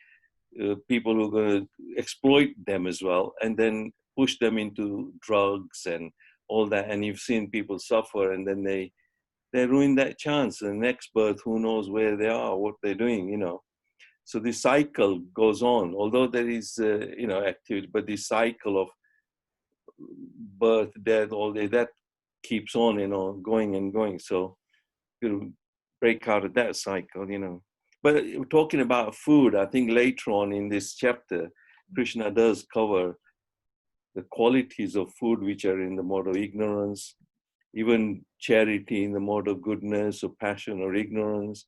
people who are going to exploit them as well, and then push them into drugs and all that. And you've seen people suffer, and then they ruin that chance. The next birth, who knows where they are, what they're doing, you know. So this cycle goes on, although there is, you know, activity, but this cycle of birth, death, all day, that keeps on, you know, going and going. So you break out of that cycle, you know. But talking about food, I think later on in this chapter, Krishna does cover the qualities of food which are in the mode of ignorance, even charity in the mode of goodness or passion or ignorance.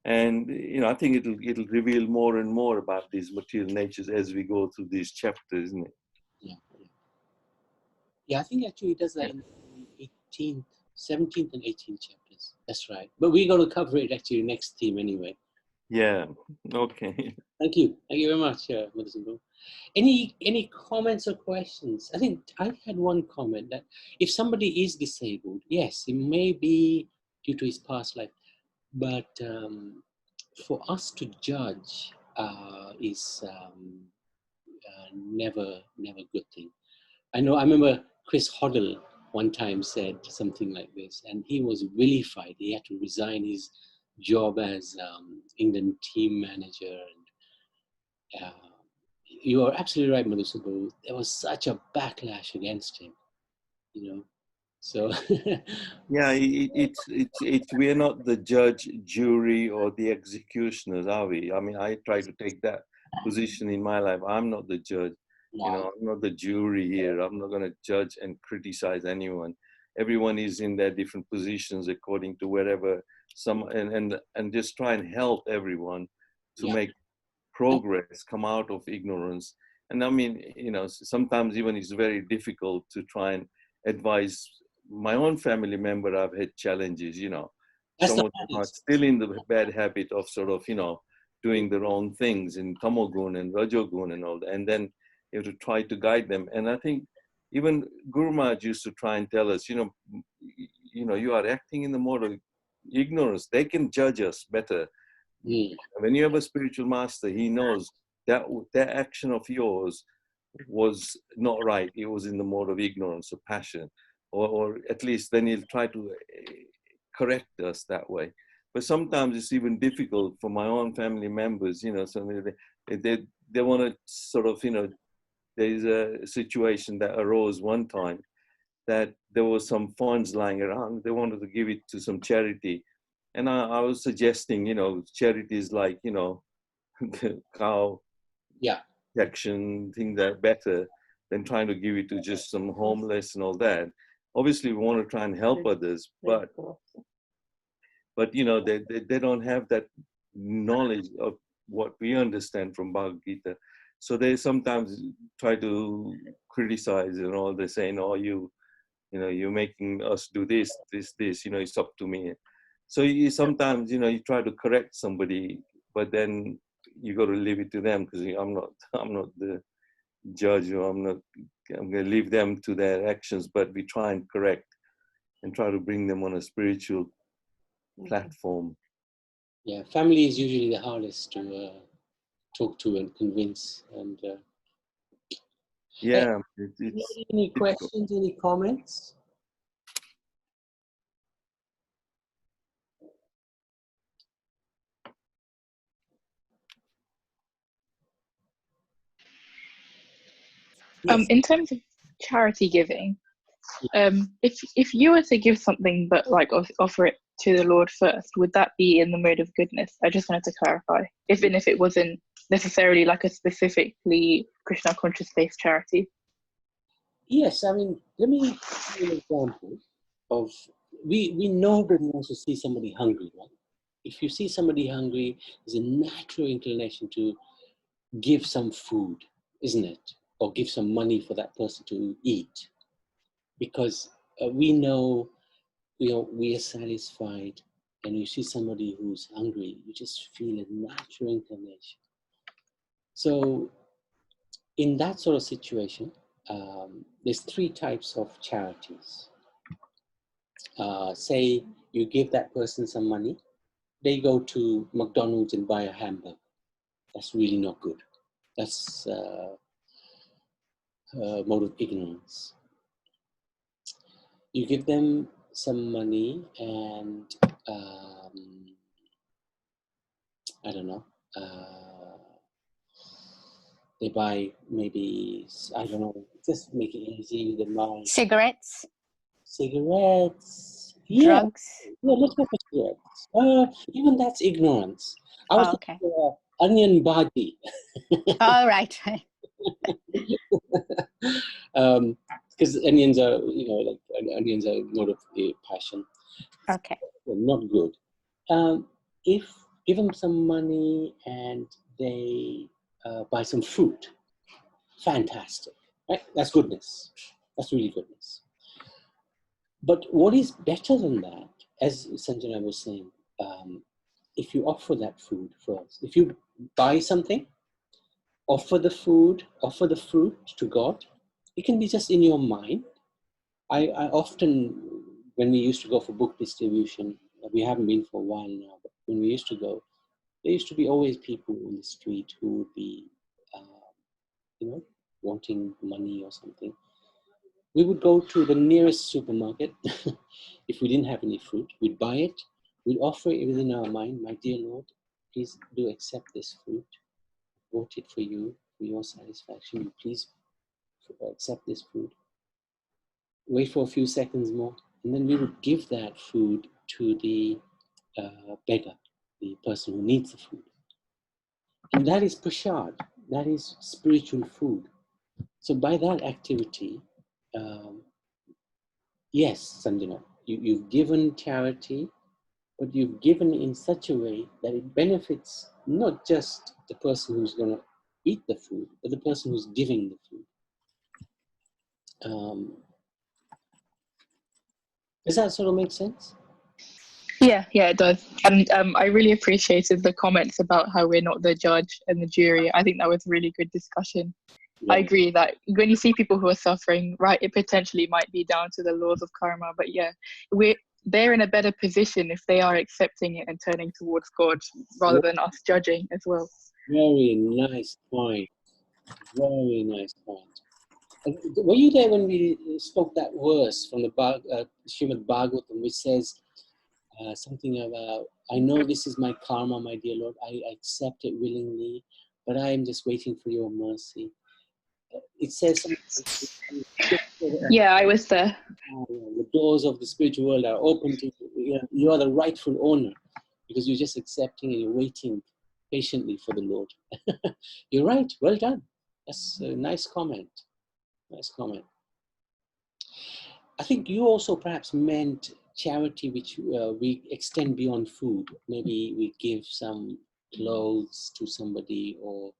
And, you know, I think it'll reveal more and more about these material natures as we go through these chapters, isn't it? Yeah. Yeah, I think actually it does that in the 18th, 17th and 18th chapters. That's right. But we're going to cover it actually next theme anyway. Yeah, okay. Thank you. Thank you very much, Madhusudan. Any comments or questions? I think I had one comment that if somebody is disabled, yes, it may be due to his past life, but for us to judge is never a good thing. I remember Chris Hoddle one time said something like this, and he was vilified. He had to resign his job as England team manager. And you are absolutely right, Madhusudan. There was such a backlash against him, you know. So yeah, it's we're not the judge, jury, or the executioners, are we? I mean, I try to take that position in my life. I'm not the judge. wow. You know, I'm not the jury here. I'm not going to judge and criticize anyone. Everyone is in their different positions according to wherever and just try and help everyone to make progress, come out of ignorance. And I mean, you know, sometimes even it's very difficult to try and advise my own family member. I've had challenges, you know. Some of them are still in the bad habit of sort of, you know, doing the wrong things in tamogun and rajogun and all that. And then you have to try to guide them. And I think even Guru Maharaj used to try and tell us, you know, you are acting in the mode of ignorance. They can judge us better. When you have a spiritual master, he knows that action of yours was not right. It was in the mode of ignorance or passion, or at least then he'll try to correct us that way. But sometimes it's even difficult for my own family members, you know, so they want to sort of, you know, there's a situation that arose one time that there was some funds lying around. They wanted to give it to some charity. And I was suggesting, you know, charities like, you know, cow protection, things that are better than trying to give it to just some homeless and all that. Obviously, we want to try and help others, but you know, they don't have that knowledge of what we understand from Bhagavad Gita. So they sometimes try to criticize, you know, they're saying, oh, you know, you're making us do this, you know, it's up to me. So you sometimes, you know, you try to correct somebody, but then you got to leave it to them because I'm not the judge, or I'm not I'm going to leave them to their actions, but we try and correct and try to bring them on a spiritual platform. Yeah, family is usually the hardest to talk to and convince. And Yeah, any questions, any comments? Yes. In terms of charity giving, if you were to give something but like offer it to the Lord first, would that be in the mode of goodness? I just wanted to clarify, even if it wasn't necessarily like a specifically Krishna conscious based charity. Yes, I mean, let me give you an example of, we nobody wants to see somebody hungry, right? If you see somebody hungry, there's a natural inclination to give some food, isn't it? Or give some money for that person to eat. Because we know, we are satisfied, and you see somebody who's hungry, you just feel a natural inclination. So in that sort of situation, there's 3 types of charities. Say you give that person some money, they go to McDonald's and buy a hamburger. That's really not good. That's mode of ignorance. You give them some money and I don't know, they buy maybe, I don't know, just make it easy, they buy Cigarettes, cigarettes, yeah, drugs. yeah, let's go for cigarettes. Even that's ignorance. I was Okay. thinking onion bhaji. All right. Because onions are, like onions are mode of passion. Okay. Well, not good. If give them some money and they buy some fruit, fantastic, right? That's goodness. That's really goodness. But what is better than that, as Sanjana was saying, if you offer that food first, if you buy something, offer the fruit to God. It can be just in your mind. I often, when we used to go for book distribution, we haven't been for a while now, but when we used to go, there used to be always people on the street who would be, wanting money or something. We would go to the nearest supermarket. If we didn't have any fruit, we'd buy it. We'd offer it within our mind. My dear Lord, please do accept this fruit. Bought it for you, for your satisfaction. Please accept this food. Wait for a few seconds more, and then we would give that food to the beggar, the person who needs the food. And that is prashad, that is spiritual food. So by that activity, yes, Sanjana, you've given charity, but you've given in such a way that it benefits not just the person who's going to eat the food, but the person who's giving the food. Does that sort of make sense? Yeah, it does. And I really appreciated the comments about how we're not the judge and the jury. I think that was a really good discussion. Yeah. I agree that when you see people who are suffering, right, it potentially might be down to the laws of karma, but yeah, they're in a better position if they are accepting it and turning towards God rather than us judging as well. Very nice point. Very nice point. Were you there when we spoke that verse from the Srimad Bhagavatam, which says something about, I know this is my karma, my dear Lord, I accept it willingly, but I am just waiting for your mercy. It says something. Yeah, I was there. The doors of the spiritual world are open to you. You are the rightful owner because you're just accepting and you're waiting patiently for the Lord. You're right. Well done. That's a nice comment. Nice comment. I think you also perhaps meant charity which we extend beyond food. Maybe we give some clothes to somebody, or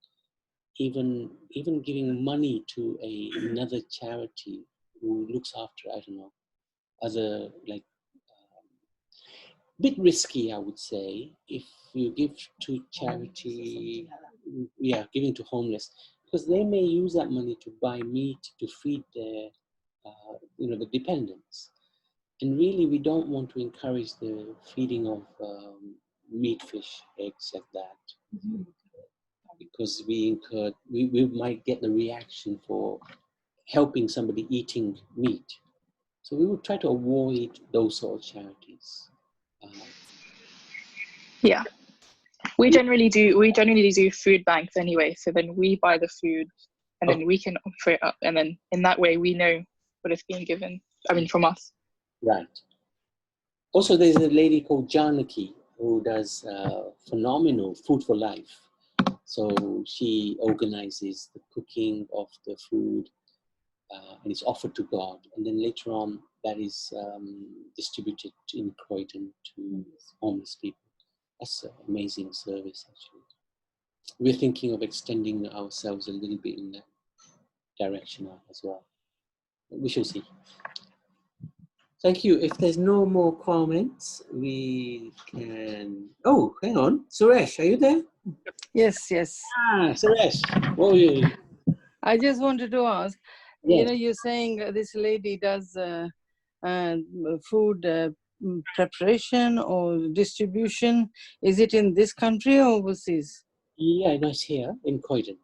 even giving money to another charity who looks after, I don't know, other, like, bit risky, I would say, if you give to charity, giving to homeless, because they may use that money to buy meat to feed their, the dependents. And really, we don't want to encourage the feeding of meat, fish, eggs like that, because we might get the reaction for helping somebody eating meat. So we would try to avoid those sort of charities. Yeah. We generally do food banks anyway. So then we buy the food and then we can offer it up. And then in that way, we know what is being given, from us. Right. Also, there's a lady called Janaki who does phenomenal Food for Life. So she organizes the cooking of the food and it's offered to God. And then later on, that is distributed in Croydon to homeless people. That's an amazing service, actually. We're thinking of extending ourselves a little bit in that direction as well. We shall see. Thank you. If there's no more comments, we can... Oh, hang on. Suresh, are you there? Yes. Suresh, what were you... I just wanted to ask, Yes. You're saying this lady does food preparation or distribution. Is it in this country or overseas? Yeah, no, it's here in Croydon.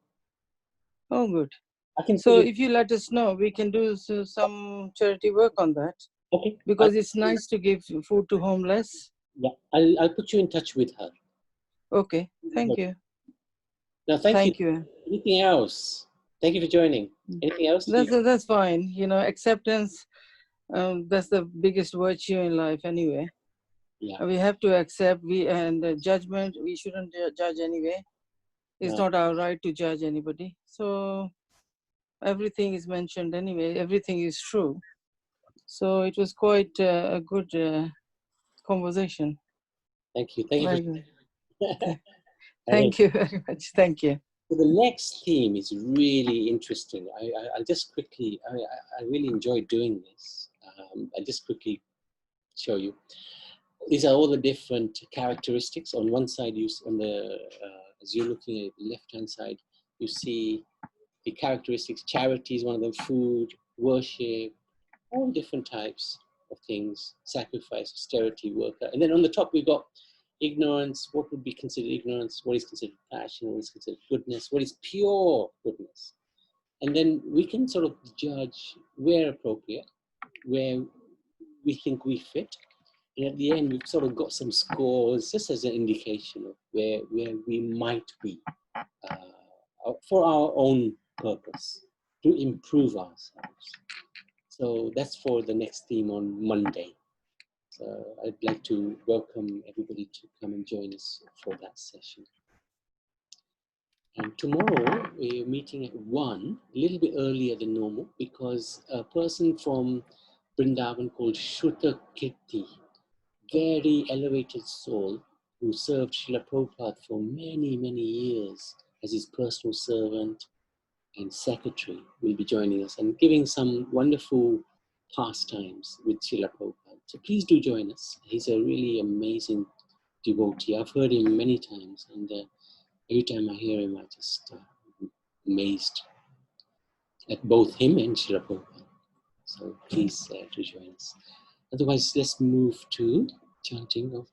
Oh, good. I can So if you let us know, we can do some charity work on that. Okay. Because it's nice to give food to homeless. Yeah, I'll put you in touch with her. Okay, thank you. No, thank you. Anything else? Thank you for joining. Anything else? That's fine. Acceptance, that's the biggest virtue in life anyway. Yeah. We have to accept, judgment, we shouldn't judge anyway. It's not our right to judge anybody. So everything is mentioned anyway, everything is true. So it was quite a good conversation. Thank you. Thank you. Thank you very much. Thank you. So the next theme is really interesting. I'll just quickly, I really enjoy doing this. I'll just quickly show you. These are all the different characteristics. On one side, as you're looking at the left-hand side, you see the characteristics. Charity is one of them, food, worship, all different types of things, sacrifice, austerity, worker. And then on the top, we've got ignorance, what would be considered ignorance, what is considered passion, what is considered goodness, what is pure goodness. And then we can sort of judge where appropriate, where we think we fit. And at the end, we've sort of got some scores just as an indication of where we might be for our own purpose, to improve ourselves. So that's for the next theme on Monday. So I'd like to welcome everybody to come and join us for that session. And tomorrow we're meeting at 1, a little bit earlier than normal, because a person from Vrindavan called Shruta Kirti, very elevated soul, who served Srila Prabhupada for many, many years as his personal servant and secretary, will be joining us and giving some wonderful pastimes with Srila Prabhupada. So please do join us. He's a really amazing devotee. I've heard him many times, and every time I hear him, I just amazed at both him and Srila Prabhupada. So please do join us. Otherwise, let's move to chanting of